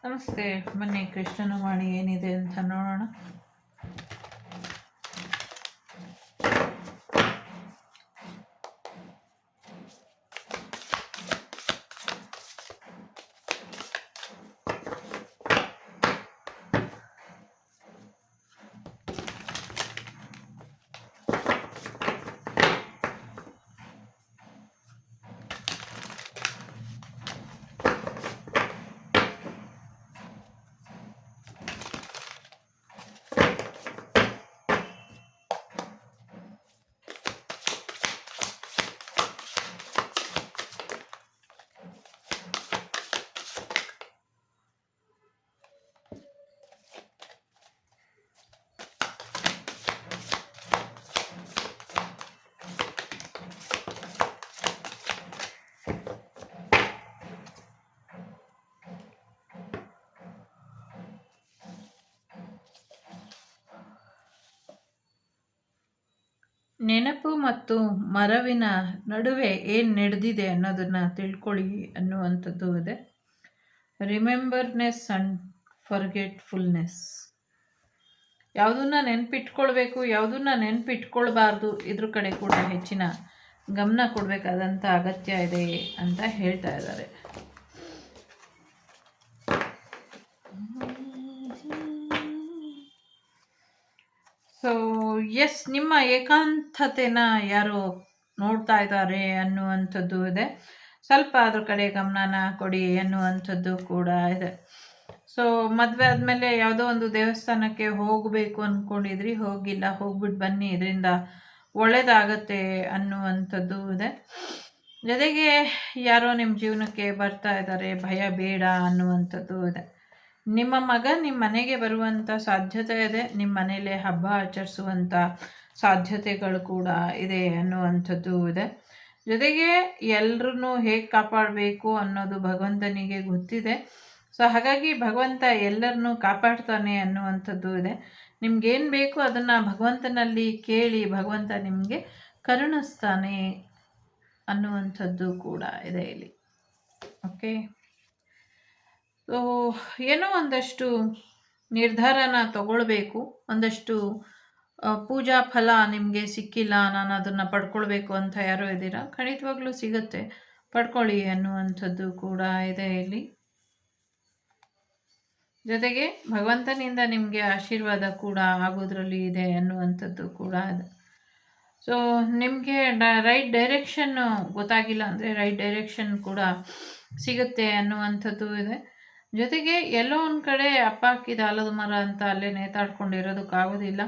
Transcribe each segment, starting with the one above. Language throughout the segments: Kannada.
ನಮಸ್ತೆ. ಬನ್ನಿ ಕೃಷ್ಣನ ವಾಣಿ ಏನಿದೆ ಅಂತ ನೋಡೋಣ. ನೆನಪು ಮತ್ತು ಮರವಿನ ನಡುವೆ ಏನು ನಡೆದಿದೆ ಅನ್ನೋದನ್ನು ತಿಳ್ಕೊಳ್ಳಿ ಅನ್ನುವಂಥದ್ದು ಇದೆ. ರಿಮೆಂಬರ್ನೆಸ್ ಆ್ಯಂಡ್ ಫರ್ಗೆಟ್ಫುಲ್ನೆಸ್. ಯಾವುದನ್ನ ನೆನಪಿಟ್ಕೊಳ್ಬೇಕು, ಯಾವುದನ್ನ ನೆನಪಿಟ್ಕೊಳ್ಬಾರ್ದು, ಇದ್ರ ಕಡೆ ಕೂಡ ಹೆಚ್ಚಿನ ಗಮನ ಕೊಡಬೇಕಾದಂಥ ಅಗತ್ಯ ಇದೆ ಅಂತ ಹೇಳ್ತಾ ಇದ್ದಾರೆ. ಸೊ ಎಸ್, ನಿಮ್ಮ ಏಕಾಂತತೆನ ಯಾರು ನೋಡ್ತಾ ಇದ್ದಾರೆ ಅನ್ನುವಂಥದ್ದು ಇದೆ. ಸ್ವಲ್ಪ ಅದ್ರ ಕಡೆ ಗಮನನ ಕೊಡಿ ಅನ್ನುವಂಥದ್ದು ಕೂಡ ಇದೆ. ಸೊ ಮದುವೆ ಆದಮೇಲೆ ಯಾವುದೋ ಒಂದು ದೇವಸ್ಥಾನಕ್ಕೆ ಹೋಗಬೇಕು ಅಂದ್ಕೊಂಡಿದ್ರಿ, ಹೋಗಿಲ್ಲ, ಹೋಗ್ಬಿಟ್ಟು ಬನ್ನಿ, ಇದರಿಂದ ಒಳ್ಳೆಯದಾಗತ್ತೆ ಅನ್ನುವಂಥದ್ದು ಇದೆ. ಜೊತೆಗೆ ಯಾರೋ ನಿಮ್ಮ ಜೀವನಕ್ಕೆ ಬರ್ತಾ ಇದ್ದಾರೆ, ಭಯ ಬೇಡ ಅನ್ನುವಂಥದ್ದು ಇದೆ. ನಿಮ್ಮ ಮಗ ನಿಮ್ಮ ಮನೆಗೆ ಬರುವಂಥ ಸಾಧ್ಯತೆ ಇದೆ. ನಿಮ್ಮ ಮನೇಲೆ ಹಬ್ಬ ಆಚರಿಸುವಂಥ ಸಾಧ್ಯತೆಗಳು ಕೂಡ ಇದೆ ಅನ್ನುವಂಥದ್ದು ಇದೆ. ಜೊತೆಗೆ ಎಲ್ಲರನ್ನೂ ಹೇಗೆ ಕಾಪಾಡಬೇಕು ಅನ್ನೋದು ಭಗವಂತನಿಗೆ ಗೊತ್ತಿದೆ. ಸೊ ಹಾಗಾಗಿ ಭಗವಂತ ಎಲ್ಲರನ್ನೂ ಕಾಪಾಡ್ತಾನೆ ಅನ್ನುವಂಥದ್ದು ಇದೆ. ನಿಮ್ಗೇನು ಬೇಕು ಅದನ್ನು ಭಗವಂತನಲ್ಲಿ ಕೇಳಿ, ಭಗವಂತ ನಿಮಗೆ ಕರುಣಿಸ್ತಾನೆ ಅನ್ನುವಂಥದ್ದು ಕೂಡ ಇದೆ ಇಲ್ಲಿ. ಓಕೆ, ಸೊ ಏನೋ ಒಂದಷ್ಟು ನಿರ್ಧಾರನ ತಗೊಳ್ಬೇಕು. ಒಂದಷ್ಟು ಪೂಜಾ ಫಲ ನಿಮಗೆ ಸಿಕ್ಕಿಲ್ಲ, ನಾನು ಅದನ್ನು ಪಡ್ಕೊಳ್ಬೇಕು ಅಂತ ಯಾರೋ ಇದ್ದೀರಾ, ಖಂಡಿತವಾಗ್ಲೂ ಸಿಗುತ್ತೆ, ಪಡ್ಕೊಳ್ಳಿ ಅನ್ನುವಂಥದ್ದು ಕೂಡ ಇದೆ ಇಲ್ಲಿ. ಜೊತೆಗೆ ಭಗವಂತನಿಂದ ನಿಮಗೆ ಆಶೀರ್ವಾದ ಕೂಡ ಆಗೋದ್ರಲ್ಲಿ ಇದೆ ಅನ್ನುವಂಥದ್ದು ಕೂಡ ಇದೆ. ಸೊ ನಿಮಗೆ ರೈಟ್ ಡೈರೆಕ್ಷನ್ನು ಗೊತ್ತಾಗಿಲ್ಲ ಅಂದರೆ ರೈಟ್ ಡೈರೆಕ್ಷನ್ ಕೂಡ ಸಿಗುತ್ತೆ ಅನ್ನುವಂಥದ್ದು ಇದೆ. ಜೊತೆಗೆ ಎಲ್ಲೋ ಒಂದು ಕಡೆ ಅಪ್ಪ ಹಾಕಿದ ಆಲದ ಮರ ಅಂತ ಅಲ್ಲೇ ನೇತಾಡ್ಕೊಂಡಿರೋದಕ್ಕಾಗೋದಿಲ್ಲ.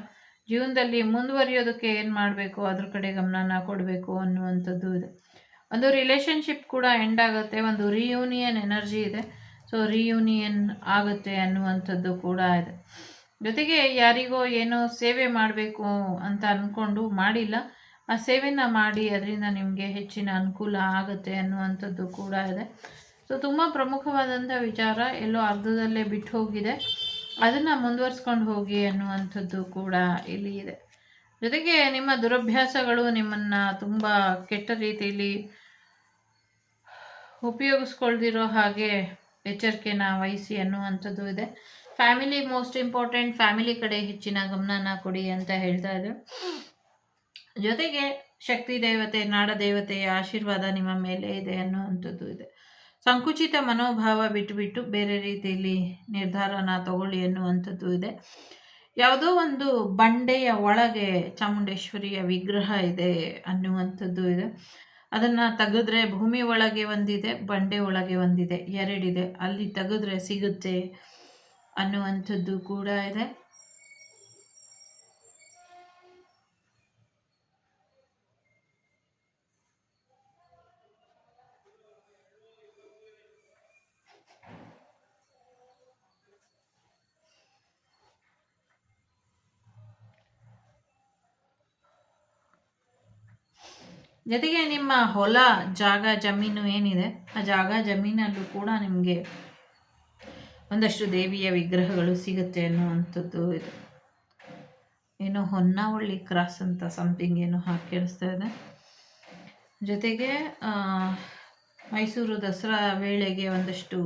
ಜೀವನದಲ್ಲಿ ಮುಂದುವರಿಯೋದಕ್ಕೆ ಏನು ಮಾಡಬೇಕು ಅದ್ರ ಕಡೆ ಗಮನನ ಕೊಡಬೇಕು ಅನ್ನುವಂಥದ್ದು ಇದೆ. ಒಂದು ರಿಲೇಷನ್ಶಿಪ್ ಕೂಡ ಎಂಡ್ ಆಗುತ್ತೆ, ಒಂದು ರಿಯೂನಿಯನ್ ಎನರ್ಜಿ ಇದೆ. ಸೊ ರಿಯೂನಿಯನ್ ಆಗುತ್ತೆ ಅನ್ನುವಂಥದ್ದು ಕೂಡ ಇದೆ. ಜೊತೆಗೆ ಯಾರಿಗೋ ಏನೋ ಸೇವೆ ಮಾಡಬೇಕು ಅಂತ ಅಂದ್ಕೊಂಡು ಮಾಡಿಲ್ಲ, ಆ ಸೇವೆನ ಮಾಡಿ ಅದರಿಂದ ನಿಮಗೆ ಹೆಚ್ಚಿನ ಅನುಕೂಲ ಆಗುತ್ತೆ ಅನ್ನುವಂಥದ್ದು ಕೂಡ ಇದೆ. ಸೊ ತುಂಬ ಪ್ರಮುಖವಾದಂಥ ವಿಚಾರ ಎಲ್ಲೋ ಅರ್ಧದಲ್ಲೇ ಬಿಟ್ಟು ಹೋಗಿದೆ, ಅದನ್ನು ಮುಂದುವರಿಸ್ಕೊಂಡು ಹೋಗಿ ಅನ್ನುವಂಥದ್ದು ಕೂಡ ಇಲ್ಲಿ ಇದೆ. ಜೊತೆಗೆ ನಿಮ್ಮ ದುರಭ್ಯಾಸಗಳು ನಿಮ್ಮನ್ನು ತುಂಬ ಕೆಟ್ಟ ರೀತಿಯಲ್ಲಿ ಉಪಯೋಗಿಸ್ಕೊಳ್ದಿರೋ ಹಾಗೆ ಎಚ್ಚರಿಕೆನ ವಹಿಸಿ ಅನ್ನುವಂಥದ್ದು ಇದೆ. ಫ್ಯಾಮಿಲಿ ಮೋಸ್ಟ್ ಇಂಪಾರ್ಟೆಂಟ್, ಫ್ಯಾಮಿಲಿ ಕಡೆ ಹೆಚ್ಚಿನ ಗಮನನ ಕೊಡಿ ಅಂತ ಹೇಳ್ತಾ ಇದೆ. ಜೊತೆಗೆ ಶಕ್ತಿ ದೇವತೆ, ನಾಡದೇವತೆಯ ಆಶೀರ್ವಾದ ನಿಮ್ಮ ಮೇಲೆ ಇದೆ ಅನ್ನುವಂಥದ್ದು ಇದೆ. ಸಂಕುಚಿತ ಮನೋಭಾವ ಬಿಟ್ಟು ಬೇರೆ ರೀತಿಯಲ್ಲಿ ನಿರ್ಧಾರನ ತಗೊಳ್ಳಿ ಅನ್ನುವಂಥದ್ದು ಇದೆ. ಯಾವುದೋ ಒಂದು ಬಂಡೆಯ ಒಳಗೆ ಚಾಮುಂಡೇಶ್ವರಿಯ ವಿಗ್ರಹ ಇದೆ ಅನ್ನುವಂಥದ್ದು ಇದೆ. ಅದನ್ನು ತೆಗೆದ್ರೆ ಭೂಮಿ ಒಳಗೆ ಒಂದಿದೆ, ಬಂಡೆ ಒಳಗೆ ಒಂದಿದೆ, ಎರಡಿದೆ, ಅಲ್ಲಿ ತೆಗೆದ್ರೆ ಸಿಗುತ್ತೆ ಅನ್ನುವಂಥದ್ದು ಕೂಡ ಇದೆ. ಜೊತೆಗೆ ನಿಮ್ಮ ಹೊಲ, ಜಾಗ, ಜಮೀನು ಏನಿದೆ ಆ ಜಾಗ ಜಮೀನಲ್ಲೂ ಕೂಡ ನಿಮಗೆ ಒಂದಷ್ಟು ದೇವಿಯ ವಿಗ್ರಹಗಳು ಸಿಗುತ್ತೆ ಅನ್ನುವಂಥದ್ದು ಇದೆ. ಏನೋ ಹೊನ್ನಾವಳ್ಳಿ ಕ್ರಾಸ್ ಅಂತ ಸಮಥಿಂಗ್ ಏನೋ ಹಾಕಿ ಕೇಳಿಸ್ತಾ ಇದೆ. ಜೊತೆಗೆ ಮೈಸೂರು ದಸರಾ ವೇಳೆಗೆ ಒಂದಷ್ಟು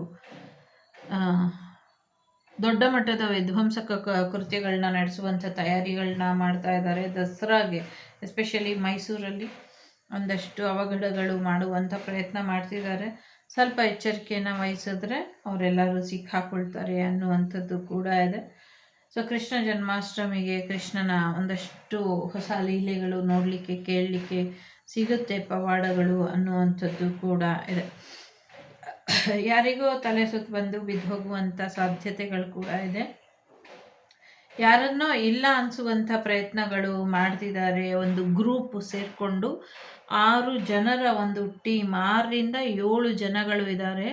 ದೊಡ್ಡ ಮಟ್ಟದ ವಿಧ್ವಂಸಕ ಕೃತ್ಯಗಳನ್ನ ನಡೆಸುವಂಥ ತಯಾರಿಗಳನ್ನ ಮಾಡ್ತಾ ಇದ್ದಾರೆ. ದಸರಾಗೆ ಎಸ್ಪೆಷಲಿ ಮೈಸೂರಲ್ಲಿ ಒಂದಷ್ಟು ಅವಘಡಗಳು ಮಾಡುವಂಥ ಪ್ರಯತ್ನ ಮಾಡ್ತಿದ್ದಾರೆ. ಸ್ವಲ್ಪ ಎಚ್ಚರಿಕೆಯನ್ನು ವಹಿಸಿದ್ರೆ ಅವರೆಲ್ಲರೂ ಸಿಕ್ಕಾಕೊಳ್ತಾರೆ ಅನ್ನುವಂಥದ್ದು ಕೂಡ ಇದೆ. ಸೊ ಕೃಷ್ಣ ಜನ್ಮಾಷ್ಟಮಿಗೆ ಕೃಷ್ಣನ ಒಂದಷ್ಟು ಹೊಸ ಲೀಲೆಗಳು ನೋಡಲಿಕ್ಕೆ ಕೇಳಲಿಕ್ಕೆ ಸಿಗುತ್ತೆ, ಪವಾಡಗಳು ಅನ್ನುವಂಥದ್ದು ಕೂಡ ಇದೆ. ಯಾರಿಗೋ ತಲೆ ಸುತ್ತು ಬಂದು ಬಿದ್ದು ಹೋಗುವಂಥ ಸಾಧ್ಯತೆಗಳು ಕೂಡ ಇದೆ. ಯಾರನ್ನೋ ಇಲ್ಲ ಅನಿಸುವಂಥ ಪ್ರಯತ್ನಗಳು ಮಾಡ್ತಿದ್ದಾರೆ. ಒಂದು ಗ್ರೂಪ್ ಸೇರಿಕೊಂಡು 6 ಜನರ ಒಂದು ಟೀಮ್, 6ರಿಂದ 7 ಜನಗಳು ಇದ್ದಾರೆ.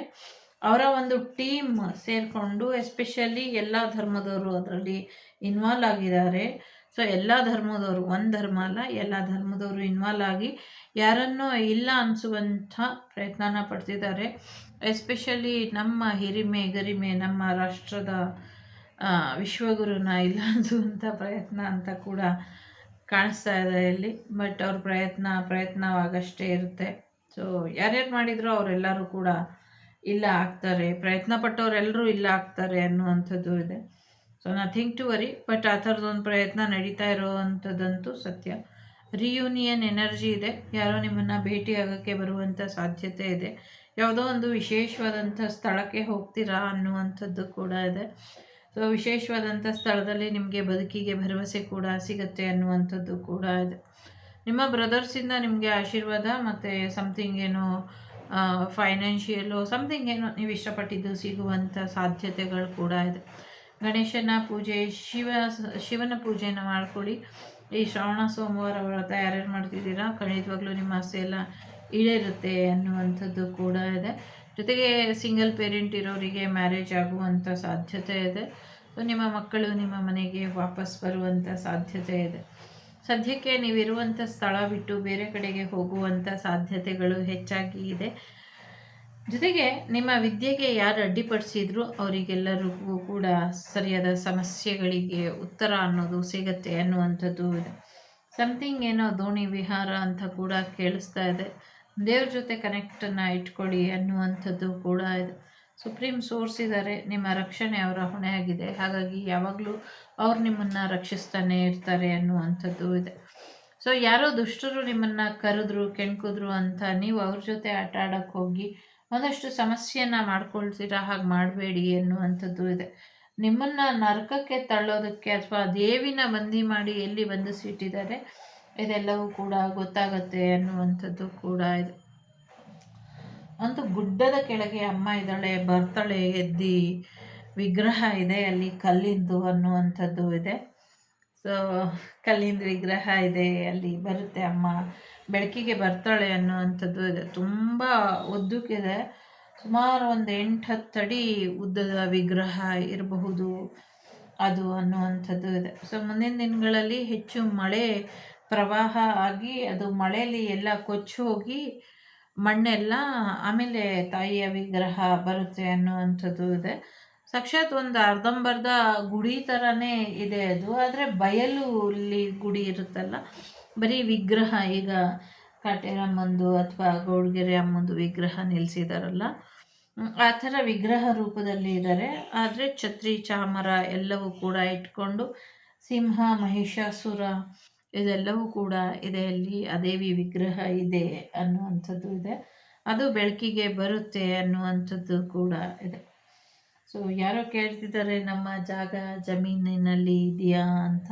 ಅವರ ಒಂದು ಟೀಮ್ ಸೇರಿಕೊಂಡು ಎಸ್ಪೆಷಲಿ ಎಲ್ಲ ಧರ್ಮದವರು ಅದರಲ್ಲಿ ಇನ್ವಾಲ್ವ್ ಆಗಿದ್ದಾರೆ. ಸೊ ಎಲ್ಲ ಧರ್ಮದವರು, ಒಂದು ಧರ್ಮ ಅಲ್ಲ, ಎಲ್ಲ ಧರ್ಮದವರು ಇನ್ವಾಲ್ವ್ ಆಗಿ ಯಾರನ್ನೋ ಇಲ್ಲ ಅನಿಸುವಂಥ ಪ್ರಯತ್ನನ ಪಡ್ತಿದ್ದಾರೆ. ಎಸ್ಪೆಷಲಿ ನಮ್ಮ ಹಿರಿಮೆ ಗರಿಮೆ, ನಮ್ಮ ರಾಷ್ಟ್ರದ ವಿಶ್ವಗುರುನ ಇಲ್ಲ ಅನಿಸುವಂಥ ಪ್ರಯತ್ನ ಅಂತ ಕೂಡ ಕಾಣಿಸ್ತಾ ಇದೆ ಇಲ್ಲಿ. ಬಟ್ ಅವ್ರ ಪ್ರಯತ್ನವಾಗಷ್ಟೇ ಇರುತ್ತೆ. ಸೊ ಯಾರ್ಯಾರು ಮಾಡಿದ್ರು ಅವರೆಲ್ಲರೂ ಕೂಡ ಇಲ್ಲ ಆಗ್ತಾರೆ, ಪ್ರಯತ್ನ ಪಟ್ಟವರೆಲ್ಲರೂ ಇಲ್ಲ ಆಗ್ತಾರೆ ಅನ್ನುವಂಥದ್ದು ಇದೆ. So nothing to worry. But ಆ ಥರದೊಂದು ಪ್ರಯತ್ನ ನಡೀತಾ ಇರೋವಂಥದ್ದಂತೂ ಸತ್ಯ. ರಿಯೂನಿಯನ್ ಎನರ್ಜಿ ಇದೆ. ಯಾರೋ ನಿಮ್ಮನ್ನು ಭೇಟಿಯಾಗೋಕ್ಕೆ ಬರುವಂಥ ಸಾಧ್ಯತೆ ಇದೆ. ಯಾವುದೋ ಒಂದು ವಿಶೇಷವಾದಂಥ ಸ್ಥಳಕ್ಕೆ ಹೋಗ್ತೀರಾ ಅನ್ನುವಂಥದ್ದು ಕೂಡ ಇದೆ. ಸೊ ವಿಶೇಷವಾದಂಥ ಸ್ಥಳದಲ್ಲಿ ನಿಮಗೆ ಬದುಕಿಗೆ ಭರವಸೆ ಕೂಡ ಸಿಗುತ್ತೆ ಅನ್ನುವಂಥದ್ದು ಕೂಡ ಇದೆ. ನಿಮ್ಮ ಬ್ರದರ್ಸಿಂದ ನಿಮಗೆ ಆಶೀರ್ವಾದ ಮತ್ತು ಸಮಥಿಂಗ್ ಏನೋ ಫೈನಾನ್ಷಿಯಲು ಸಮಥಿಂಗ್ ಏನೋ ನೀವು ಇಷ್ಟಪಟ್ಟಿದ್ದು ಸಿಗುವಂಥ ಸಾಧ್ಯತೆಗಳು ಕೂಡ ಇದೆ. ಗಣೇಶನ ಪೂಜೆ, ಶಿವನ ಪೂಜೆಯನ್ನು ಮಾಡ್ಕೊಳ್ಳಿ. ಈ ಶ್ರಾವಣ ಸೋಮವಾರ ವ್ರತ ಯಾರ್ಯಾರು ಮಾಡ್ತಿದ್ದೀರಾ ಖಂಡಿತವಾಗ್ಲೂ ನಿಮ್ಮ ಆಸೆ ಎಲ್ಲ ಈಡೇರುತ್ತೆ ಅನ್ನುವಂಥದ್ದು ಕೂಡ ಇದೆ. ಜೊತೆಗೆ ಸಿಂಗಲ್ ಪೇರೆಂಟ್ ಇರೋರಿಗೆ ಮ್ಯಾರೇಜ್ ಆಗುವಂಥ ಸಾಧ್ಯತೆ ಇದೆ. ಸೊ ನಿಮ್ಮ ಮಕ್ಕಳು ನಿಮ್ಮ ಮನೆಗೆ ವಾಪಸ್ ಬರುವಂಥ ಸಾಧ್ಯತೆ ಇದೆ. ಸದ್ಯಕ್ಕೆ ನೀವಿರುವಂಥ ಸ್ಥಳ ಬಿಟ್ಟು ಬೇರೆ ಕಡೆಗೆ ಹೋಗುವಂಥ ಸಾಧ್ಯತೆಗಳು ಹೆಚ್ಚಾಗಿ ಇದೆ. ಜೊತೆಗೆ ನಿಮ್ಮ ವಿದ್ಯೆಗೆ ಯಾರು ಅಡ್ಡಿಪಡಿಸಿದ್ರು ಅವರಿಗೆಲ್ಲರಿಗೂ ಕೂಡ ಸರಿಯಾದ ಸಮಸ್ಯೆಗಳಿಗೆ ಉತ್ತರ ಅನ್ನೋದು ಸಿಗತ್ತೆ ಅನ್ನುವಂಥದ್ದು ಇದೆ. ಸಮಥಿಂಗ್ ಏನೋ ದೋಣಿ ವಿಹಾರ ಅಂತ ಕೂಡ ಕೇಳಿಸ್ತಾ ಇದೆ. ದೇವ್ರ ಜೊತೆ ಕನೆಕ್ಟನ್ನು ಇಟ್ಕೊಳ್ಳಿ ಅನ್ನುವಂಥದ್ದು ಕೂಡ ಇದೆ. ಸುಪ್ರೀಂ ಸೋರ್ಸ್ ಇದ್ದಾರೆ, ನಿಮ್ಮ ರಕ್ಷಣೆ ಅವರ ಹೊಣೆಯಾಗಿದೆ. ಹಾಗಾಗಿ ಯಾವಾಗಲೂ ಅವ್ರು ನಿಮ್ಮನ್ನು ರಕ್ಷಿಸ್ತಾನೆ ಇರ್ತಾರೆ ಅನ್ನುವಂಥದ್ದು ಇದೆ. ಸೊ ಯಾರೋ ದುಷ್ಟರು ನಿಮ್ಮನ್ನು ಕರೆದ್ರು ಕೆಣ್ಕಿದ್ರು ಅಂತ ನೀವು ಅವ್ರ ಜೊತೆ ಆಟ ಆಡೋಕ್ಕೆ ಹೋಗಿ ಒಂದಷ್ಟು ಸಮಸ್ಯೆಯನ್ನು ಮಾಡ್ಕೊಳ್ತೀರಾ. ಹಾಗೆ ಮಾಡಬೇಡಿ ಅನ್ನುವಂಥದ್ದು ಇದೆ. ನಿಮ್ಮನ್ನು ನರಕಕ್ಕೆ ತಳ್ಳೋದಕ್ಕೆ ಅಥವಾ ದೇವಿನ ಬಂದಿ ಮಾಡಿ ಎಲ್ಲಿ ಬಂಧಿಸಿಟ್ಟಿದ್ದಾರೆ ಇದೆಲ್ಲವೂ ಕೂಡ ಗೊತ್ತಾಗತ್ತೆ ಅನ್ನುವಂಥದ್ದು ಕೂಡ ಇದೆ. ಒಂದು ಗುಡ್ಡದ ಕೆಳಗೆ ಅಮ್ಮ ಇದ್ದಾಳೆ, ಬರ್ತಾಳೆ, ಎದ್ದಿ ವಿಗ್ರಹ ಇದೆ ಅಲ್ಲಿ ಕಲ್ಲಿಂದು ಅನ್ನುವಂಥದ್ದು ಇದೆ. ಸೊ ಕಲ್ಲಿಂದ ವಿಗ್ರಹ ಇದೆ, ಅಲ್ಲಿ ಬರುತ್ತೆ ಅಮ್ಮ, ಬೆಳಕಿಗೆ ಬರ್ತಾಳೆ ಅನ್ನುವಂಥದ್ದು ಇದೆ. ತುಂಬ ಉದ್ದಕ್ಕಿದೆ, ಸುಮಾರು ಒಂದು 8-10 ಅಡಿ ಉದ್ದದ ವಿಗ್ರಹ ಇರಬಹುದು ಅದು ಅನ್ನುವಂಥದ್ದು ಇದೆ. ಸೊ ಮುಂದಿನ ದಿನಗಳಲ್ಲಿ ಹೆಚ್ಚು ಮಳೆ ಪ್ರವಾಹ ಆಗಿ ಅದು ಮಳೆಯಲ್ಲಿ ಎಲ್ಲ ಕೊಚ್ಚಿ ಹೋಗಿ ಮಣ್ಣೆಲ್ಲ ಆಮೇಲೆ ತಾಯಿಯ ವಿಗ್ರಹ ಬರುತ್ತೆ ಅನ್ನುವಂಥದ್ದು ಇದೆ. ಸಾಕ್ಷಾತ್ ಒಂದು ಅರ್ಧಂಬರ್ಧ ಗುಡಿ ಥರನೇ ಇದೆ ಅದು. ಆದರೆ ಬಯಲಲ್ಲಿ ಗುಡಿ ಇರುತ್ತಲ್ಲ, ಬರೀ ವಿಗ್ರಹ. ಈಗ ಕಾಟೇರಮ್ಮಂದು ಅಥವಾ ಗೌಡ್ಗೆರೆ ಅಮ್ಮಂದು ವಿಗ್ರಹ ನಿಲ್ಲಿಸಿದಾರಲ್ಲ, ಆ ಥರ ವಿಗ್ರಹ ರೂಪದಲ್ಲಿ ಇದ್ದಾರೆ. ಆದರೆ ಛತ್ರಿ ಚಾಮರ ಎಲ್ಲವೂ ಕೂಡ ಇಟ್ಕೊಂಡು ಸಿಂಹ ಮಹಿಷಾಸುರ ಇದೆಲ್ಲವೂ ಕೂಡ ಇದೆ ಅಲ್ಲಿ. ಆ ದೇವಿ ವಿಗ್ರಹ ಇದೆ ಅನ್ನುವಂಥದ್ದು ಇದೆ. ಅದು ಬೆಳಕಿಗೆ ಬರುತ್ತೆ ಅನ್ನುವಂಥದ್ದು ಕೂಡ ಇದೆ. ಸೊ ಯಾರೋ ಕೇಳ್ತಿದ್ದಾರೆ ನಮ್ಮ ಜಾಗ ಜಮೀನಿನಲ್ಲಿ ಇದೆಯಾ ಅಂತ.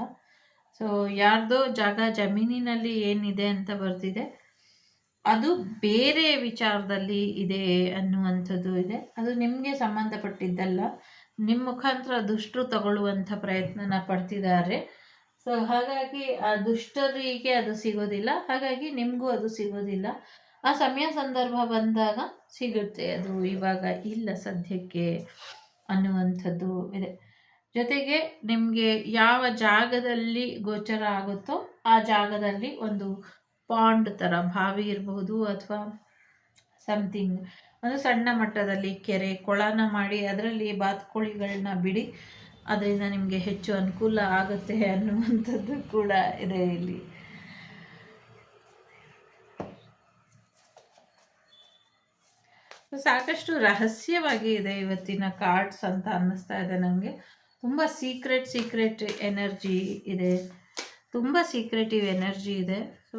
ಸೊ ಯಾರ್ದೋ ಜಾಗ ಜಮೀನಿನಲ್ಲಿ ಏನಿದೆ ಅಂತ ಬರ್ತಿದೆ, ಅದು ಬೇರೆ ವಿಚಾರದಲ್ಲಿ ಇದೆ ಅನ್ನುವಂಥದ್ದು ಇದೆ. ಅದು ನಿಮಗೆ ಸಂಬಂಧಪಟ್ಟಿದ್ದಲ್ಲ. ನಿಮ್ಮ ಮುಖಾಂತರ ದುಷ್ಟರು ತಗೊಳ್ಳುವಂಥ ಪ್ರಯತ್ನನ ಪಡ್ತಿದ್ದಾರೆ. ಸೊ ಹಾಗಾಗಿ ಆ ದುಷ್ಟರಿಗೆ ಅದು ಸಿಗೋದಿಲ್ಲ, ಹಾಗಾಗಿ ನಿಮಗೂ ಅದು ಸಿಗೋದಿಲ್ಲ. ಆ ಸಮಯ ಸಂದರ್ಭ ಬಂದಾಗ ಸಿಗುತ್ತೆ, ಅದು ಇವಾಗ ಇಲ್ಲ ಸದ್ಯಕ್ಕೆ ಅನ್ನುವಂಥದ್ದು ಇದೆ. ಜೊತೆಗೆ ನಿಮಗೆ ಯಾವ ಜಾಗದಲ್ಲಿ ಗೋಚರ ಆಗುತ್ತೋ ಆ ಜಾಗದಲ್ಲಿ ಒಂದು ಪಾಂಡ್ ಥರ ಬಾವಿ ಇರಬಹುದು ಅಥವಾ ಸಮಥಿಂಗ್ ಒಂದು ಸಣ್ಣ ಮಟ್ಟದಲ್ಲಿ ಕೆರೆ ಕೊಳನ ಮಾಡಿ ಅದರಲ್ಲಿ ಬಾತುಕೋಳಿಗಳನ್ನ ಬಿಡಿ. ಅದರಿಂದ ನಿಮಗೆ ಹೆಚ್ಚು ಅನುಕೂಲ ಆಗುತ್ತೆ ಅನ್ನುವಂಥದ್ದು ಕೂಡ ಇದೆ ಇಲ್ಲಿ. ಸಾಕಷ್ಟು ರಹಸ್ಯವಾಗಿ ಇದೆ ಇವತ್ತಿನ ಕಾರ್ಡ್ಸ್ ಅಂತ ಅನ್ನಿಸ್ತಾ ಇದೆ ನನಗೆ. ತುಂಬ ಸೀಕ್ರೆಟ್ ಎನರ್ಜಿ ಇದೆ, ತುಂಬ ಸೀಕ್ರೆಟಿವ್ ಎನರ್ಜಿ ಇದೆ. ಸೊ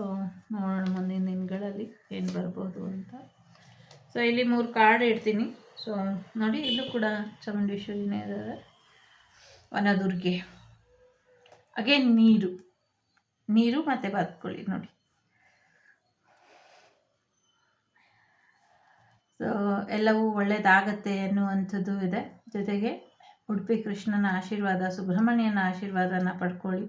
ನೋಡೋಣ ಮುಂದಿನ ದಿನಗಳಲ್ಲಿ ಏನು ಬರ್ಬೋದು ಅಂತ. ಸೊ ಇಲ್ಲಿ 3 ಕಾರ್ಡ್ ಇಡ್ತೀನಿ. ಸೊ ನೋಡಿ, ಇಲ್ಲೂ ಕೂಡ ಚಾಮುಂಡೇಶ್ವರಿನೇ ಇದ್ದಾರೆ, ವನದುರ್ಗೆ, ಅಗೇನ್ ನೀರು ಮತ್ತು ಬಾತ್ಕೊಳ್ಳಿ ನೋಡಿ. ಸೊ ಎಲ್ಲವೂ ಒಳ್ಳೆಯದಾಗತ್ತೆ ಅನ್ನುವಂಥದ್ದು ಇದೆ. ಜೊತೆಗೆ ಉಡುಪಿ ಕೃಷ್ಣನ ಆಶೀರ್ವಾದ, ಸುಬ್ರಹ್ಮಣ್ಯನ ಆಶೀರ್ವಾದನ ಪಡ್ಕೊಳ್ಳಿ.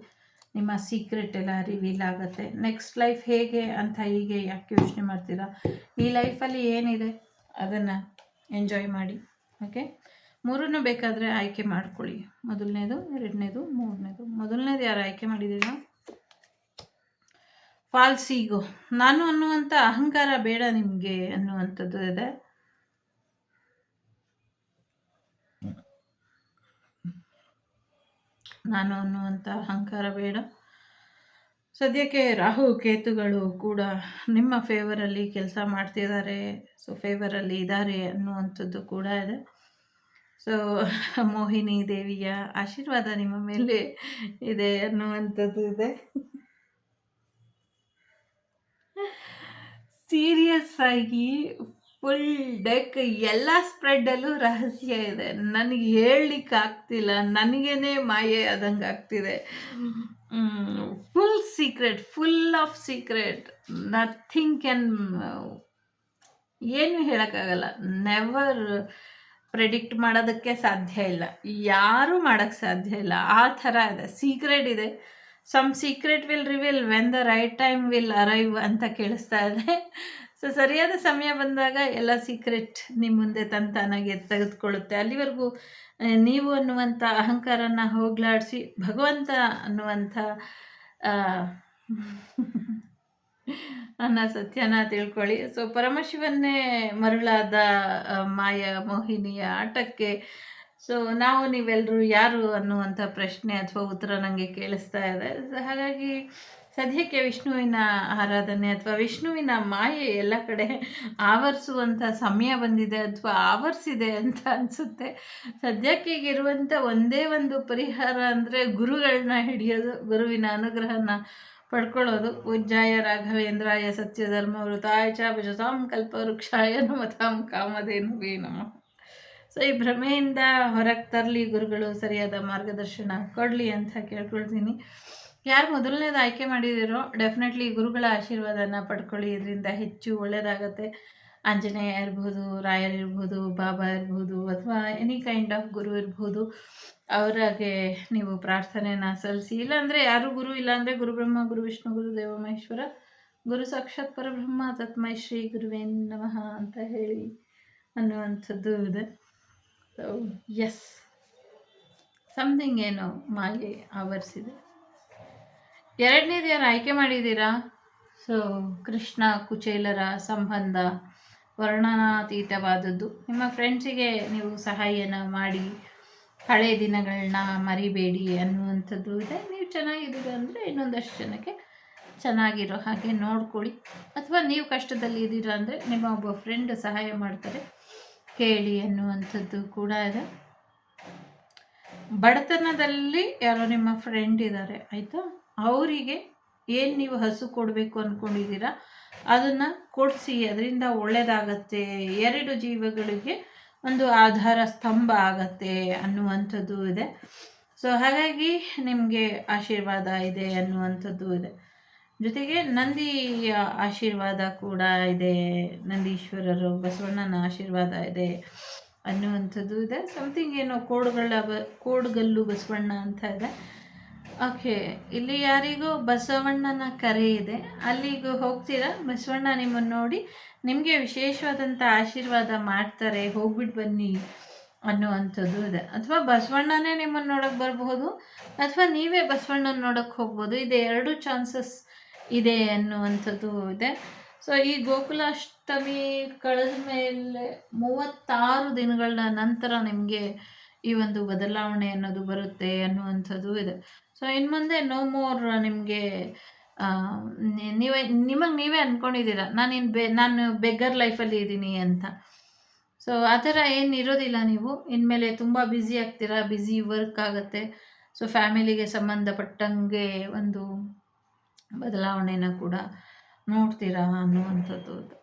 ನಿಮ್ಮ ಸೀಕ್ರೆಟ್ ಎಲ್ಲ ರಿವೀಲ್ ಆಗುತ್ತೆ. ನೆಕ್ಸ್ಟ್ ಲೈಫ್ ಹೇಗೆ ಅಂತ ಹೀಗೆ ಯಾಕೆ ಯೋಚನೆ ಮಾಡ್ತೀರಾ? ಈ ಲೈಫಲ್ಲಿ ಏನಿದೆ ಅದನ್ನು ಎಂಜಾಯ್ ಮಾಡಿ. ಓಕೆ, 3 ಬೇಕಾದರೆ ಆಯ್ಕೆ ಮಾಡ್ಕೊಳ್ಳಿ. ಮೊದಲನೇದು, 2ನೇದು, 3ನೇದು. ಮೊದಲನೇದು ಯಾರು ಆಯ್ಕೆ ಮಾಡಿದ್ದೀರಾ? ಫಾಲ್ಸ್ ಈಗೋ, ನಾನು ಅನ್ನುವಂಥ ಅಹಂಕಾರ ಬೇಡ ನಿಮಗೆ ಅನ್ನುವಂಥದ್ದು ಇದೆ. ನಾನು ಅನ್ನುವಂಥ ಅಹಂಕಾರ ಬೇಡ. ಸದ್ಯಕ್ಕೆ ರಾಹು ಕೇತುಗಳು ಕೂಡ ನಿಮ್ಮ ಫೇವರಲ್ಲಿ ಕೆಲಸ ಮಾಡ್ತಿದ್ದಾರೆ. ಸೊ ಫೇವರಲ್ಲಿ ಇದ್ದಾರೆ ಅನ್ನುವಂಥದ್ದು ಕೂಡ ಇದೆ. ಸೊ ಮೋಹಿನಿ ದೇವಿಯ ಆಶೀರ್ವಾದ ನಿಮ್ಮ ಮೇಲೆ ಇದೆ ಅನ್ನುವಂಥದ್ದು ಇದೆ. ಸೀರಿಯಸ್ ಆಗಿ ಫುಲ್ ಡೆಕ್ ಎಲ್ಲ ಸ್ಪ್ರೆಡ್ಡಲ್ಲೂ ರಹಸ್ಯ ಇದೆ. ನನಗೆ ಹೇಳಲಿಕ್ಕೆ ಆಗ್ತಿಲ್ಲ, ನನಗೇನೆ ಮಾಯೆ ಆದಂಗೆ ಆಗ್ತಿದೆ. Full secret, full of secret. Nothing can, ಏನು ಹೇಳೋಕ್ಕಾಗಲ್ಲ. ನೆವರ್ ಪ್ರೆಡಿಕ್ಟ್ ಮಾಡೋದಕ್ಕೆ ಸಾಧ್ಯ ಇಲ್ಲ, ಯಾರೂ ಮಾಡೋಕ್ಕೆ ಸಾಧ್ಯ ಇಲ್ಲ. ಆ ಥರ ಇದೆ, ಸೀಕ್ರೆಟ್ ಇದೆ. Some secret will reveal when the right time will arrive ಅಂತ ಕೇಳಿಸ್ತಾ ಇದೆ. ಸೊ ಸರಿಯಾದ ಸಮಯ ಬಂದಾಗ ಎಲ್ಲ ಸೀಕ್ರೆಟ್ ನಿಮ್ಮ ಮುಂದೆ ತಂತಾನಾಗೆ ತೆಗೆದುಕೊಳ್ಳುತ್ತೆ. ಅಲ್ಲಿವರೆಗೂ ನೀವು ಅನ್ನುವಂಥ ಅಹಂಕಾರನ ಹೋಗಲಾಡಿಸಿ ಭಗವಂತ ಅನ್ನುವಂಥ ಸತ್ಯನ ತಿಳ್ಕೊಳ್ಳಿ. ಸೊ ಪರಮಶಿವನ್ನೇ ಮರುಳಾದ ಮಾಯಾ ಮೋಹಿನಿಯ ಆಟಕ್ಕೆ ಸೊ ನಾವು ನೀವೆಲ್ಲರೂ ಯಾರು ಅನ್ನುವಂಥ ಪ್ರಶ್ನೆ ಅಥವಾ ಉತ್ತರ ನನಗೆ ಕೇಳಿಸ್ತಾ ಇದೆ. ಹಾಗಾಗಿ ಸದ್ಯಕ್ಕೆ ವಿಷ್ಣುವಿನ ಆರಾಧನೆ ಅಥವಾ ವಿಷ್ಣುವಿನ ಮಾಯೆ ಎಲ್ಲ ಕಡೆ ಆವರಿಸುವಂಥ ಸಮಯ ಬಂದಿದೆ ಅಥವಾ ಆವರಿಸಿದೆ ಅಂತ ಅನಿಸುತ್ತೆ. ಸದ್ಯಕ್ಕೆ ಈಗಿರುವಂಥ ಒಂದೇ ಒಂದು ಪರಿಹಾರ ಅಂದರೆ ಗುರುಗಳನ್ನ ಹಿಡಿಯೋದು, ಗುರುವಿನ ಅನುಗ್ರಹನ ಪಡ್ಕೊಳ್ಳೋದು. ಪೂಜ್ಯಾಯ ರಾಘವೇಂದ್ರಾಯ ಸತ್ಯಧರ್ಮ ವೃತಾಯ ಚ ಭಜತಾಂ ಕಲ್ಪವೃಕ್ಷಾಯ ನಮತಾಂ ಕಾಮಧೇನುವೇ ನಮಃ. ಸೊ ಈ ಭ್ರಮೆಯಿಂದ ಹೊರಗೆ ತರಲಿ ಗುರುಗಳು, ಸರಿಯಾದ ಮಾರ್ಗದರ್ಶನ ಕೊಡಲಿ ಅಂತ ಕೇಳ್ಕೊಳ್ತೀನಿ. ಯಾರು ಮೊದಲನೇದು ಆಯ್ಕೆ ಮಾಡಿದಿರೋ ಡೆಫಿನೆಟ್ಲಿ ಗುರುಗಳ ಆಶೀರ್ವಾದನ ಪಡ್ಕೊಳ್ಳಿ, ಇದರಿಂದ ಹೆಚ್ಚು ಒಳ್ಳೆಯದಾಗತ್ತೆ. ಆಂಜನೇಯ ಇರ್ಬೋದು, ರಾಯರಿರ್ಬೋದು, ಬಾಬಾ ಇರ್ಬೋದು, ಅಥವಾ ಎನಿ ಕೈಂಡ್ ಆಫ್ ಗುರು ಇರ್ಬೋದು, ಅವರಿಗೆ ನೀವು ಪ್ರಾರ್ಥನೆನ ಸಲ್ಲಿಸಿ. ಇಲ್ಲಾಂದರೆ ಯಾರು ಗುರು ಇಲ್ಲಾಂದರೆ ಗುರು ಬ್ರಹ್ಮ, ಗುರು ವಿಷ್ಣು, ಗುರು ದೇವ ಮಹೇಶ್ವರ, ಗುರು ಸಾಕ್ಷಾತ್ ಪರಬ್ರಹ್ಮ ತಸ್ಮೈ ಶ್ರೀ ಗುರುವೇ ನಮಃ ಅಂತ ಹೇಳಿ ಅನ್ನುವಂಥದ್ದು ಇದೆ. ಸೊ ಎಸ್, ಸಮಥಿಂಗ್ ಏನೋ ಮಾಯೆ ಆವರಿಸಿದೆ. 2ನೇದು ಯಾರು ಆಯ್ಕೆ ಮಾಡಿದ್ದೀರಾ? ಸೊ ಕೃಷ್ಣ ಕುಚೇಲರ ಸಂಬಂಧ ವರ್ಣನಾತೀತವಾದದ್ದು. ನಿಮ್ಮ ಫ್ರೆಂಡ್ಸಿಗೆ ನೀವು ಸಹಾಯನ ಮಾಡಿ, ಹಳೆಯ ದಿನಗಳನ್ನ ಮರಿಬೇಡಿ ಅನ್ನುವಂಥದ್ದು ಇದೆ. ನೀವು ಚೆನ್ನಾಗಿದ್ದೀರ ಅಂದರೆ ಇನ್ನೊಂದಷ್ಟು ಜನಕ್ಕೆ ಚೆನ್ನಾಗಿರೋ ಹಾಗೆ ನೋಡ್ಕೊಳ್ಳಿ. ಅಥವಾ ನೀವು ಕಷ್ಟದಲ್ಲಿ ಇದ್ದೀರಾ ಅಂದರೆ ನಿಮ್ಮ ಒಬ್ಬ ಫ್ರೆಂಡ್ ಸಹಾಯ ಮಾಡ್ತಾರೆ, ಕೇಳಿ ಅನ್ನುವಂಥದ್ದು ಕೂಡ ಇದೆ. ಬಡತನದಲ್ಲಿ ಯಾರೋ ನಿಮ್ಮ ಫ್ರೆಂಡ್ ಇದ್ದಾರೆ, ಆಯಿತಾ? ಅವರಿಗೆ ಏನು ನೀವು ಹಸು ಕೊಡಬೇಕು ಅಂದ್ಕೊಂಡಿದ್ದೀರಾ ಅದನ್ನು ಕೊಡಿಸಿ, ಅದರಿಂದ ಒಳ್ಳೆಯದಾಗತ್ತೆ, 2 ಜೀವಗಳಿಗೆ ಒಂದು ಆಧಾರ ಸ್ತಂಭ ಆಗತ್ತೆ ಅನ್ನುವಂಥದ್ದು ಇದೆ. ಸೊ ಹಾಗಾಗಿ ನಿಮಗೆ ಆಶೀರ್ವಾದ ಇದೆ ಅನ್ನುವಂಥದ್ದು ಇದೆ. ಜೊತೆಗೆ ನಂದಿಯ ಆಶೀರ್ವಾದ ಕೂಡ ಇದೆ, ನಂದೀಶ್ವರರು ಬಸವಣ್ಣನ ಆಶೀರ್ವಾದ ಇದೆ ಅನ್ನುವಂಥದ್ದು ಇದೆ. ಸಮಥಿಂಗ್ ಏನೋ ಕೋಡ್ಗಲ್ಲು ಬಸವಣ್ಣ ಅಂತ ಇದೆ. ಓಕೆ, ಇಲ್ಲಿ ಯಾರಿಗೂ ಬಸವಣ್ಣನ ಕರೆ ಇದೆ, ಅಲ್ಲಿಗೂ ಹೋಗ್ತೀರಾ, ಬಸವಣ್ಣ ನಿಮ್ಮನ್ನು ನೋಡಿ ನಿಮಗೆ ವಿಶೇಷವಾದಂಥ ಆಶೀರ್ವಾದ ಮಾಡ್ತಾರೆ, ಹೋಗ್ಬಿಟ್ಟು ಬನ್ನಿ ಅನ್ನುವಂಥದ್ದು ಇದೆ. ಅಥವಾ ಬಸವಣ್ಣನೇ ನಿಮ್ಮನ್ನು ನೋಡೋಕ್ಕೆ ಬರಬಹುದು, ಅಥವಾ ನೀವೇ ಬಸವಣ್ಣನ ನೋಡೋಕ್ಕೆ ಹೋಗ್ಬೋದು. ಇದೆ 2 ಚಾನ್ಸಸ್ ಇದೆ ಅನ್ನುವಂಥದ್ದು ಇದೆ. ಸೊ ಈ ಗೋಕುಲಾಷ್ಟಮಿ ಕಳೆದ ಮೇಲೆ 36 ದಿನಗಳ ನಂತರ ನಿಮಗೆ ಈ ಒಂದು ಬದಲಾವಣೆ ಅನ್ನೋದು ಬರುತ್ತೆ ಅನ್ನುವಂಥದ್ದು ಇದೆ. ಸೊ ಇನ್ನು ಮುಂದೆ ನೋ ಮೋರ್ ನಿಮಗೆ ನೀವೇ ಅಂದ್ಕೊಂಡಿದ್ದೀರಾ ನಾನು ಬೆಗ್ಗರ್ ಲೈಫಲ್ಲಿ ಇದ್ದೀನಿ ಅಂತ. ಸೊ ಆ ಥರ ಏನು ಇರೋದಿಲ್ಲ. ನೀವು ಇನ್ಮೇಲೆ ತುಂಬ ಬ್ಯುಸಿ ಆಗ್ತೀರಾ, ಬ್ಯುಸಿ ವರ್ಕ್ ಆಗುತ್ತೆ. ಸೊ ಫ್ಯಾಮಿಲಿಗೆ ಸಂಬಂಧಪಟ್ಟಂಗೆ ಒಂದು ಬದಲಾವಣೆನ ಕೂಡ ನೋಡ್ತೀರಾ ಅನ್ನುವಂಥದ್ದು.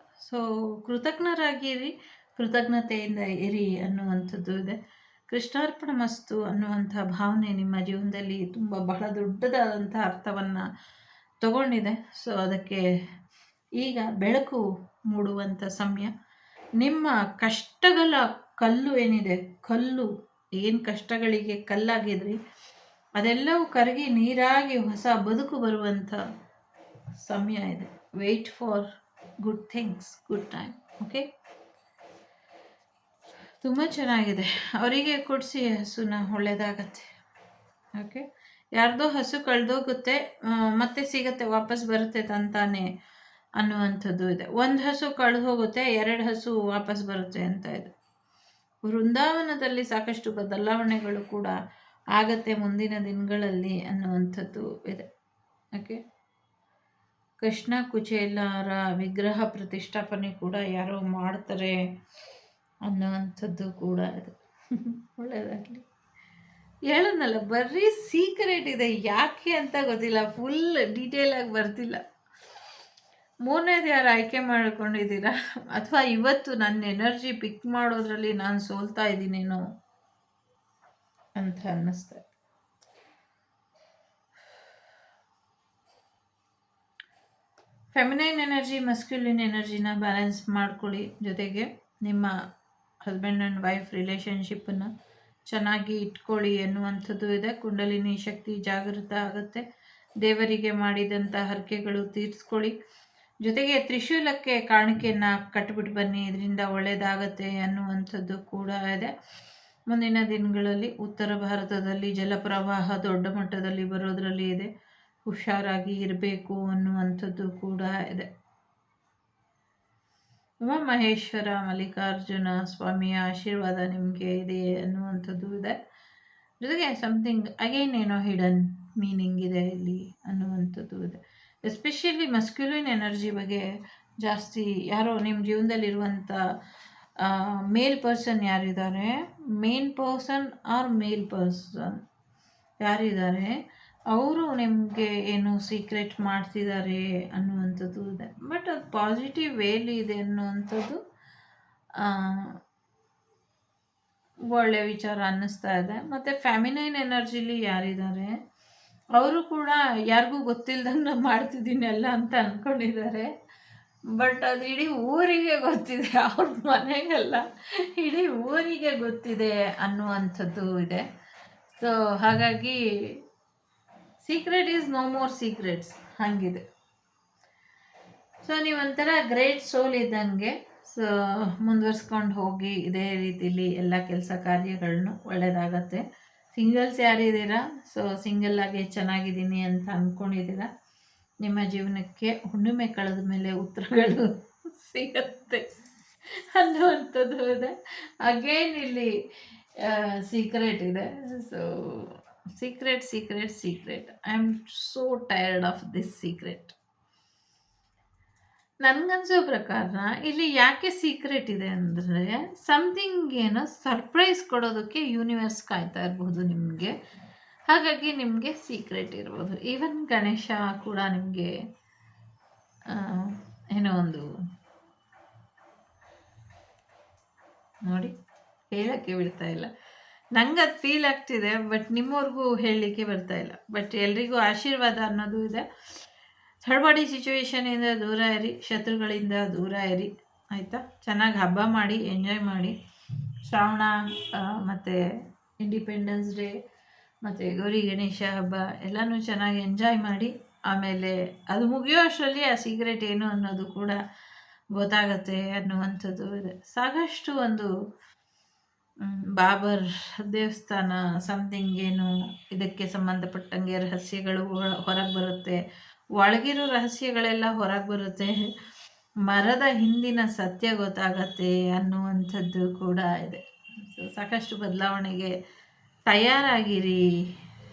ಸೊ ಕೃತಜ್ಞರಾಗಿರಿ, ಕೃತಜ್ಞತೆಯಿಂದ ಇರಿ ಅನ್ನುವಂಥದ್ದು ಇದೆ. ಕೃಷ್ಣಾರ್ಪಣ ಮಸ್ತು ಅನ್ನುವಂಥ ಭಾವನೆ ನಿಮ್ಮ ಜೀವನದಲ್ಲಿ ತುಂಬ ಬಹಳ ದೊಡ್ಡದಾದಂಥ ಅರ್ಥವನ್ನು ತಗೊಂಡಿದೆ. ಸೊ ಅದಕ್ಕೆ ಈಗ ಬೆಳಕು ಮೂಡುವಂಥ ಸಮಯ. ನಿಮ್ಮ ಕಷ್ಟಗಳ ಕಲ್ಲು ಏನಿದೆ, ಕಲ್ಲು ಏನು ಕಷ್ಟಗಳಿಗೆ ಕಲ್ಲಾಗಿದ್ರಿ ಅದೆಲ್ಲವೂ ಕರಗಿ ನೀರಾಗಿ ಹೊಸ ಬದುಕು ಬರುವಂಥ ಸಮಯ ಇದೆ. Wait for good things, good time. Okay, ತುಂಬ ಚೆನ್ನಾಗಿದೆ. ಅವರಿಗೆ ಕೊಡಿಸಿ ಹಸುನ, ಒಳ್ಳೆಯದಾಗತ್ತೆ. ಓಕೆ, ಯಾರ್ದೋ ಹಸು ಕಳೆದೋಗುತ್ತೆ, ಮತ್ತೆ ಸಿಗತ್ತೆ, ವಾಪಸ್ ಬರುತ್ತೆ ತಂತಾನೆ ಅನ್ನುವಂಥದ್ದು ಇದೆ. ಒಂದು ಹಸು ಕಳೆದು ಹೋಗುತ್ತೆ, 2 ಹಸು ವಾಪಸ್ ಬರುತ್ತೆ ಅಂತ ಇದೆ. ವೃಂದಾವನದಲ್ಲಿ ಸಾಕಷ್ಟು ಬದಲಾವಣೆಗಳು ಕೂಡ ಆಗತ್ತೆ ಮುಂದಿನ ದಿನಗಳಲ್ಲಿ ಅನ್ನುವಂಥದ್ದು ಇದೆ. ಓಕೆ, ಕೃಷ್ಣ ಕುಚೇಲರ ವಿಗ್ರಹ ಪ್ರತಿಷ್ಠಾಪನೆ ಕೂಡ ಯಾರೋ ಮಾಡ್ತಾರೆ ಅನ್ನುವಂಥದ್ದು ಕೂಡ ಇದೆ. ಒಳ್ಳೆಯದಾಗಲಿ. ಹೇಳೋದಲ್ಲ, ಬರೀ ಸೀಕ್ರೆಟ್ ಇದೆ, ಯಾಕೆ ಅಂತ ಗೊತ್ತಿಲ್ಲ, ಫುಲ್ ಡೀಟೇಲ್ ಆಗಿ ಬರ್ತಿಲ್ಲ. 3ನೇದು ಯಾರು ಆಯ್ಕೆ ಮಾಡ್ಕೊಂಡಿದ್ದೀರಾ, ಅಥವಾ ಇವತ್ತು ನನ್ನ ಎನರ್ಜಿ ಪಿಕ್ ಮಾಡೋದ್ರಲ್ಲಿ ನಾನು ಸೋಲ್ತಾ ಇದ್ದೀನೇನೋ ಅಂತ ಅನ್ನಿಸ್ತಾ. ಫೆಮಿನೈನ್ ಎನರ್ಜಿ, ಮಸ್ಕ್ಯುಲಿನ್ ಎನರ್ಜಿನ ಬ್ಯಾಲೆನ್ಸ್ ಮಾಡ್ಕೊಳ್ಳಿ. ಜೊತೆಗೆ ನಿಮ್ಮ ಹಸ್ಬೆಂಡ್ ಆ್ಯಂಡ್ ವೈಫ್ ರಿಲೇಷನ್ಶಿಪ್ಪನ್ನು ಚೆನ್ನಾಗಿ ಇಟ್ಕೊಳ್ಳಿ ಎನ್ನುವಂಥದ್ದು ಇದೆ. ಕುಂಡಲಿನಿ ಶಕ್ತಿ ಜಾಗೃತ ಆಗುತ್ತೆ. ದೇವರಿಗೆ ಮಾಡಿದಂಥ ಹರಕೆಗಳು ತೀರಿಸ್ಕೊಳ್ಳಿ. ಜೊತೆಗೆ ತ್ರಿಶೂಲಕ್ಕೆ ಕಾಣಿಕೆಯನ್ನು ಕಟ್ಬಿಟ್ಟು ಬನ್ನಿ, ಇದರಿಂದ ಒಳ್ಳೆಯದಾಗತ್ತೆ ಅನ್ನುವಂಥದ್ದು ಕೂಡ ಇದೆ. ಮುಂದಿನ ದಿನಗಳಲ್ಲಿ ಉತ್ತರ ಭಾರತದಲ್ಲಿ ಜಲಪ್ರವಾಹ ದೊಡ್ಡ ಮಟ್ಟದಲ್ಲಿ ಬರೋದರಲ್ಲಿ ಇದೆ, ಹುಷಾರಾಗಿ ಇರಬೇಕು ಅನ್ನುವಂಥದ್ದು ಕೂಡ ಇದೆ. ಉಮಾಮಹೇಶ್ವರ ಮಲ್ಲಿಕಾರ್ಜುನ ಸ್ವಾಮಿಯ ಆಶೀರ್ವಾದ ನಿಮಗೆ ಇದೆ ಅನ್ನುವಂಥದ್ದು ಇದೆ. ಜೊತೆಗೆ ಸಮಥಿಂಗ್ ಅಗೈನ್ ಏನೋ ಹಿಡನ್ ಮೀನಿಂಗ್ ಇದೆ ಇಲ್ಲಿ ಅನ್ನುವಂಥದ್ದು ಇದೆ. ಎಸ್ಪೆಷಲಿ ಮಸ್ಕ್ಯುಲಿನ್ ಎನರ್ಜಿ ಬಗ್ಗೆ ಜಾಸ್ತಿ ಯಾರೋ ನಿಮ್ಮ ಜೀವನದಲ್ಲಿರುವಂಥ ಮೇಲ್ ಪರ್ಸನ್ ಯಾರಿದ್ದಾರೆ, main person or mail person ಯಾರಿದ್ದಾರೆ, ಅವರು ನಿಮಗೆ ಏನು ಸೀಕ್ರೆಟ್ ಮಾಡ್ತಿದ್ದಾರೆ ಅನ್ನುವಂಥದ್ದು ಇದೆ. ಬಟ್ ಅದು ಪಾಸಿಟಿವ್ ವೇಲಿ ಇದೆ ಅನ್ನುವಂಥದ್ದು ಒಳ್ಳೆ ವಿಚಾರ ಅನ್ನಿಸ್ತಾ ಇದೆ. ಮತ್ತು ಫ್ಯಾಮಿನೈನ್ ಎನರ್ಜಿಲಿ ಯಾರಿದ್ದಾರೆ ಅವರು ಕೂಡ ಯಾರಿಗೂ ಗೊತ್ತಿಲ್ದಂಗೆ ನಾನು ಮಾಡ್ತಿದ್ದೀನಿ ಎಲ್ಲ ಅಂತ ಅಂದ್ಕೊಂಡಿದ್ದಾರೆ. ಬಟ್ ಅದು ಇಡೀ ಊರಿಗೆ ಗೊತ್ತಿದೆ, ಅವ್ರ ಮನೆಗೆಲ್ಲ ಇಡೀ ಊರಿಗೆ ಗೊತ್ತಿದೆ ಅನ್ನುವಂಥದ್ದು ಇದೆ. ಸೊ ಹಾಗಾಗಿ secret is no more secrets ಹಾಗಿದೆ. ಸೊ ನೀವೊಂಥರ ಗ್ರೇಟ್ ಸೋಲ್ ಇದ್ದಂಗೆ. ಸೊ ಮುಂದುವರ್ಸ್ಕೊಂಡು ಹೋಗಿ ಇದೇ ರೀತಿಲಿ ಎಲ್ಲ ಕೆಲಸ ಕಾರ್ಯಗಳನ್ನು, ಒಳ್ಳೆಯದಾಗತ್ತೆ. ಸಿಂಗಲ್ಸ್ ಯಾರಿದ್ದೀರಾ, ಸೊ ಸಿಂಗಲ್ಲಾಗಿ ಚೆನ್ನಾಗಿದ್ದೀನಿ ಅಂತ ಅಂದ್ಕೊಂಡಿದ್ದೀರಾ, ನಿಮ್ಮ ಜೀವನಕ್ಕೆ ಹುಣ್ಣಿಮೆ ಕಳೆದ ಮೇಲೆ ಉತ್ತರಗಳು ಸಿಗತ್ತೆ ಅನ್ನುವಂಥದ್ದು ಇದೆ. ಅಗೇನ್ ಇಲ್ಲಿ ಸೀಕ್ರೆಟ್ ಇದೆ. So secret secret secret, I am so tired of this secret. ನನಗನ್ಸೋ ಪ್ರಕಾರ ಇಲ್ಲಿ ಯಾಕೆ ಸೀಕ್ರೆಟ್ ಇದೆ ಅಂದರೆ, ಸಮಥಿಂಗ್ ಏನೋ ಸರ್ಪ್ರೈಸ್ ಕೊಡೋದಕ್ಕೆ ಯೂನಿವರ್ಸ್ ಕಾಯ್ತಾ ಇರ್ಬೋದು ನಿಮಗೆ. ಹಾಗಾಗಿ ನಿಮಗೆ ಸೀಕ್ರೆಟ್ ಇರ್ಬೋದು. ಈವನ್ ಗಣೇಶ ಕೂಡ ನಿಮಗೆ ಏನೋ ಒಂದು ನೋಡಿ ಹೇಳೋಕ್ಕೆ ಬಿಡ್ತಾ ಇಲ್ಲ. ನಂಗೆ ಅದು ಫೀಲ್ ಆಗ್ತಿದೆ, ಬಟ್ ನಿಮ್ಮವ್ರಿಗೂ ಹೇಳಲಿಕ್ಕೆ ಬರ್ತಾ ಇಲ್ಲ. ಬಟ್ ಎಲ್ರಿಗೂ ಆಶೀರ್ವಾದ ಅನ್ನೋದು ಇದೆ. ಥರ್ಡ್ ಬಾಡಿ ಸಿಚುವೇಶನಿಂದ ದೂರ ಇರಿ, ಶತ್ರುಗಳಿಂದ ದೂರ ಇರಿ, ಆಯಿತಾ? ಚೆನ್ನಾಗಿ ಹಬ್ಬ ಮಾಡಿ, ಎಂಜಾಯ್ ಮಾಡಿ. ಶ್ರಾವಣ ಮತ್ತು ಇಂಡಿಪೆಂಡೆನ್ಸ್ ಡೇ ಮತ್ತು ಗೌರಿ ಗಣೇಶ ಹಬ್ಬ ಎಲ್ಲನೂ ಚೆನ್ನಾಗಿ ಎಂಜಾಯ್ ಮಾಡಿ. ಆಮೇಲೆ ಅದು ಮುಗಿಯೋ ಅಷ್ಟರಲ್ಲಿ ಆ ಸೀಕ್ರೆಟ್ ಏನು ಅನ್ನೋದು ಕೂಡ ಗೊತ್ತಾಗತ್ತೆ ಅನ್ನುವಂಥದ್ದು ಇದೆ. ಸಾಕಷ್ಟು ಒಂದು ಬಾಬರ್ ದೇವಸ್ಥಾನ ಸಮಥಿಂಗ್ ಏನು ಇದಕ್ಕೆ ಸಂಬಂಧಪಟ್ಟಂಗೆ ರಹಸ್ಯಗಳು ಹೊರಗೆ ಬರುತ್ತೆ, ಒಳಗಿರೋ ರಹಸ್ಯಗಳೆಲ್ಲ ಹೊರಗೆ ಬರುತ್ತೆ, ಮರದ ಹಿಂದಿನ ಸತ್ಯ ಗೊತ್ತಾಗತ್ತೆ ಅನ್ನುವಂಥದ್ದು ಕೂಡ ಇದೆ. ಸೊ ಸಾಕಷ್ಟು ಬದಲಾವಣೆಗೆ ತಯಾರಾಗಿರಿ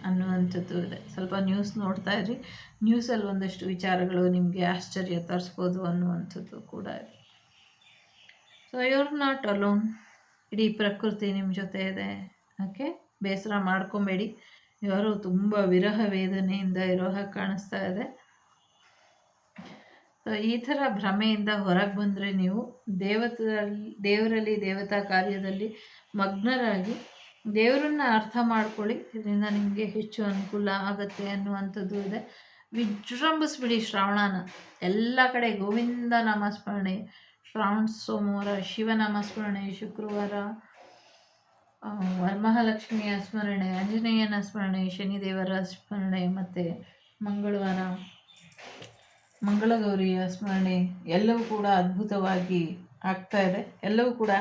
ಅನ್ನುವಂಥದ್ದು ಇದೆ. ಸ್ವಲ್ಪ ನ್ಯೂಸ್ ನೋಡ್ತಾ ಇರಿ, ನ್ಯೂಸಲ್ಲಿ ಒಂದಷ್ಟು ವಿಚಾರಗಳು ನಿಮಗೆ ಆಶ್ಚರ್ಯ ತರಿಸ್ಬೋದು ಅನ್ನುವಂಥದ್ದು ಕೂಡ ಇದೆ. So you're not alone. ಇಡೀ ಪ್ರಕೃತಿ ನಿಮ್ಮ ಜೊತೆ ಇದೆ. ಓಕೆ, ಬೇಸರ ಮಾಡ್ಕೊಬೇಡಿ. ಯಾರೋ ತುಂಬ ವಿರಹ ವೇದನೆಯಿಂದ ಇರೋ ಹಾಗೆ ಕಾಣಿಸ್ತಾ ಇದೆ. ಸೊ ಈ ಥರ ಭ್ರಮೆಯಿಂದ ಹೊರಗೆ ಬಂದರೆ ನೀವು ದೇವರಲ್ಲಿ ದೇವತಾ ಕಾರ್ಯದಲ್ಲಿ ಮಗ್ನರಾಗಿ ದೇವರನ್ನ ಅರ್ಥ ಮಾಡ್ಕೊಳ್ಳಿ. ಇದರಿಂದ ನಿಮಗೆ ಹೆಚ್ಚು ಅನುಕೂಲ ಆಗುತ್ತೆ ಅನ್ನುವಂಥದ್ದು ಇದೆ. ವಿಜೃಂಭಿಸ್ಬಿಡಿ ಶ್ರಾವಣನ. ಎಲ್ಲ ಕಡೆ ಗೋವಿಂದ ನಾಮಸ್ಮರಣೆ, ಶ್ರಾವಣ ಸೋಮವಾರ ಶಿವನಾಮಸ್ಮರಣೆ, ಶುಕ್ರವಾರ ವರಮಹಾಲಕ್ಷ್ಮಿಯ ಸ್ಮರಣೆ, ಆಂಜನೇಯನ ಸ್ಮರಣೆ, ಶನಿದೇವರ ಸ್ಮರಣೆ, ಮತ್ತು ಮಂಗಳವಾರ ಮಂಗಳಗೌರಿಯ ಸ್ಮರಣೆ ಎಲ್ಲವೂ ಕೂಡ ಅದ್ಭುತವಾಗಿ ಆಗ್ತಾ ಇದೆ. ಎಲ್ಲವೂ ಕೂಡ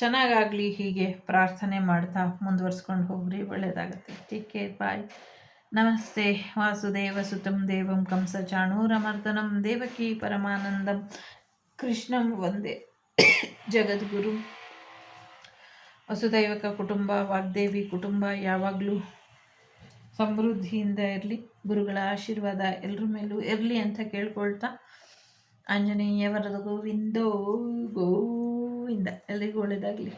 ಚೆನ್ನಾಗಾಗಲಿ. ಹೀಗೆ ಪ್ರಾರ್ಥನೆ ಮಾಡ್ತಾ ಮುಂದುವರ್ಸ್ಕೊಂಡು ಹೋಗ್ರಿ, ಒಳ್ಳೆಯದಾಗುತ್ತೆ. ಟೇಕ್ ಕೇರ್, ಬಾಯ್, ನಮಸ್ತೆ. ವಾಸುದೇವ ಸುತಂ ದೇವಂ ಕಂಸ ಚಾಣೂರಮರ್ದನಂ ದೇವಕಿ ಪರಮಾನಂದಂ ಕೃಷ್ಣಂ ವಂದೇ ಜಗದ್ಗುರು. ವಸುದೈವಕ ಕುಟುಂಬ, ವಾಗ್ದೇವಿ ಕುಟುಂಬ ಯಾವಾಗಲೂ ಸಮೃದ್ಧಿಯಿಂದ ಇರಲಿ, ಗುರುಗಳ ಆಶೀರ್ವಾದ ಎಲ್ಲರ ಮೇಲೂ ಇರಲಿ ಅಂತ ಕೇಳ್ಕೊಳ್ತಾ, ಆಂಜನೇಯ ವರದ ಗೋವಿಂದೋ ಗೋವಿಂದ. ಎಲ್ರಿಗೂ ಒಳ್ಳೆಯದಾಗಲಿ.